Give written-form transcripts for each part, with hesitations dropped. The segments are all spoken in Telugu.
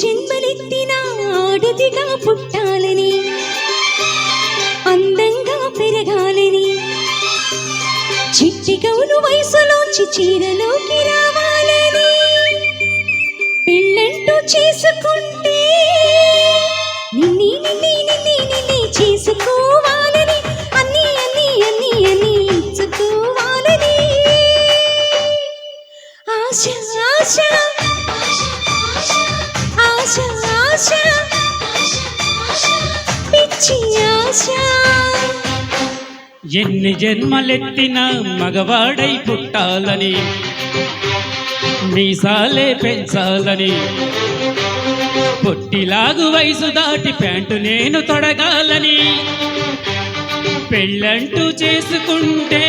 జన్మలెత్తిన ఆడదిగా పుట్టాలని, అందంగా పెరగాలని, చిట్టి గౌను వయసులోంచి చీరలోకి రావాలని, పెళ్ళంటూ చేసుకుంటే నిన్నే నిన్నే నిన్నే నిన్నే చేసుకోవాలని, అన్నీ అన్నీ అన్నీ అన్నీ ఇచ్చుకోవాలని ఆశ ఆశ ఆశ ఆశ పిచ్చి ఆశ. ఎన్ని జన్మలెత్తిన మగవాడై పుట్టాలని, మీసాలే పెంచాలని, పొట్టిలాగు వయసు దాటి ప్యాంటు నేను తొడగాలని, పెళ్ళంటూ చేసుకుంటే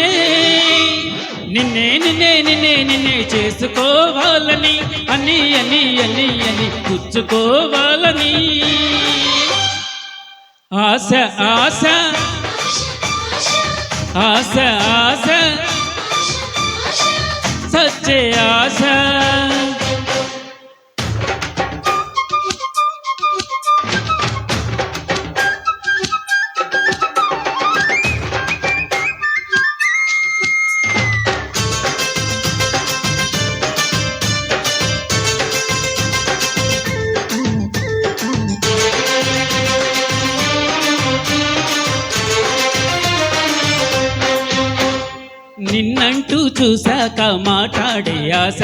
నిన్నే నిన్నే నిన్నే నిన్నే చేసుకోవాలని, అన్నీ అన్నీ అన్నీ అన్నీ పుచ్చుకోవాలని ఆశ ఆశ ఆశ ఆశ సచ్చే ఆశ. నిన్నంటూ చూశాక మాట్లాడే ఆశ,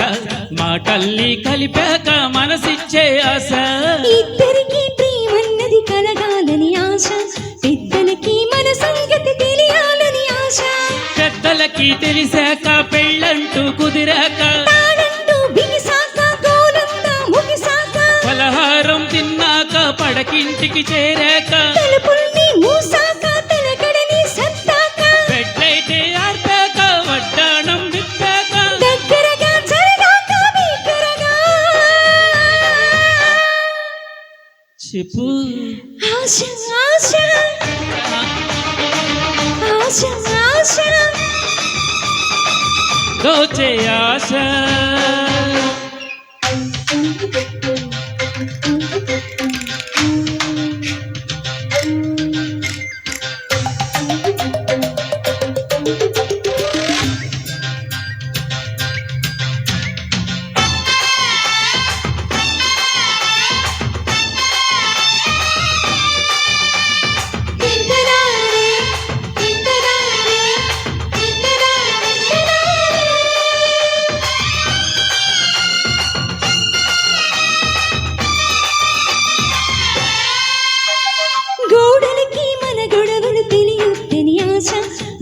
మాటల్ని కలిపాక మనసిచ్చే ఆశ, ఇద్దరికి ప్రేమన్నది కలగాలని ఆశ, పెద్దలకి మన సంగతి తెలియాలని ఆశ, పెద్దలకి తెలిసాక పెళ్ళంటూ కుదిరాక, బిగిసాక గోలంతా ముగిసాక, పలహారం తిన్నాక పడకింటికి చేరాక, తలుపుల్ని మూసాక తలకడని సత్తాక, బెడ్లైతే ఆర్పాక వడ్డాణం విప్పాక, దగ్గరగా జరగాక బిగ్గరగా చెప్పు ఆశ ఆశ ఆశ ఆశ దోచే ఆశ. గోడలకి మన గొడవలు తెలియొద్దని ఆశ,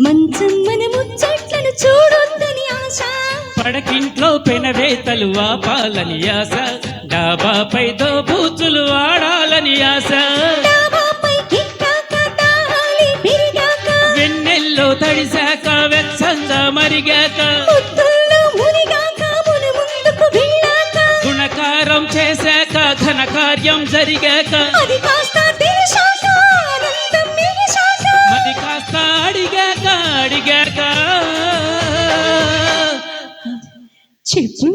మంచం మన ముచ్చట్లను చూడొద్దని ఆశ, పడకింట్లో పెనవేతలు ఆపాలని ఆశ, డాబాపై దోబూచులు ఆడాలని ఆశ, డాబాపై ఎక్కాక తాళి పెరిగాక, వెన్నెల్లో తడిశాక వెచ్చంగా మరిగాక, ముద్దుల్లో మునిగాక మున ముందుకు వెళ్ళాక, గుణకారం చేశాక ఘనకార్యం జరిగాక, అది కాస్త తెలిసాక ఆనందం మిగిసాక, అది కాస్త అడిగాక అడిగాక చెప్పు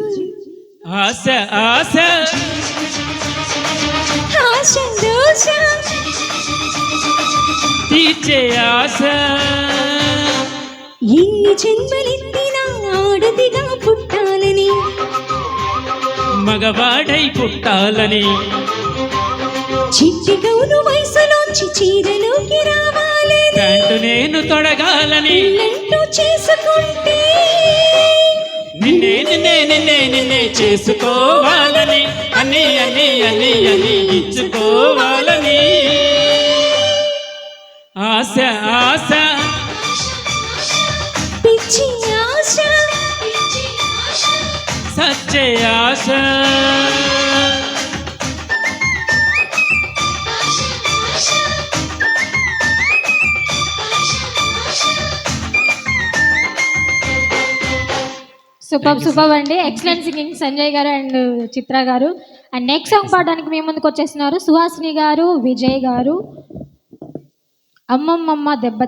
ఆశ ఆశ ఆశ దోష తీర్చే ఆశ. ఎన్ని జన్మలెత్తిన ఆడదిగా పుట్టాలని, మగవాడై పుట్టాలని, చిట్టి గౌను వయసులోంచి చీరలోకి రావాలని, ప్యాంటు నేను తొడగాలని, పెళ్ళంటూ చేసుకుంటే నిన్నే నిన్నే నిన్నే నిన్నే చేసుకోవాలని, అన్నీ అన్నీ అన్నీ అన్నీ ఇచ్చుకోవాలని ఆశ ఆశ పిచ్చి ఆశ సచ్చే ఆశ. సూపర్ అండి, ఎక్సలెంట్ సింగింగ్ సంజయ్ గారు అండ్ చిత్ర గారు. అండ్ నెక్స్ట్ సాంగ్ పాడడానికి మీ ముందుకు వచ్చేస్తున్నారు సుహాసిని గారు, విజయ్ గారు. అమ్మమ్మమ్మ దెబ్బ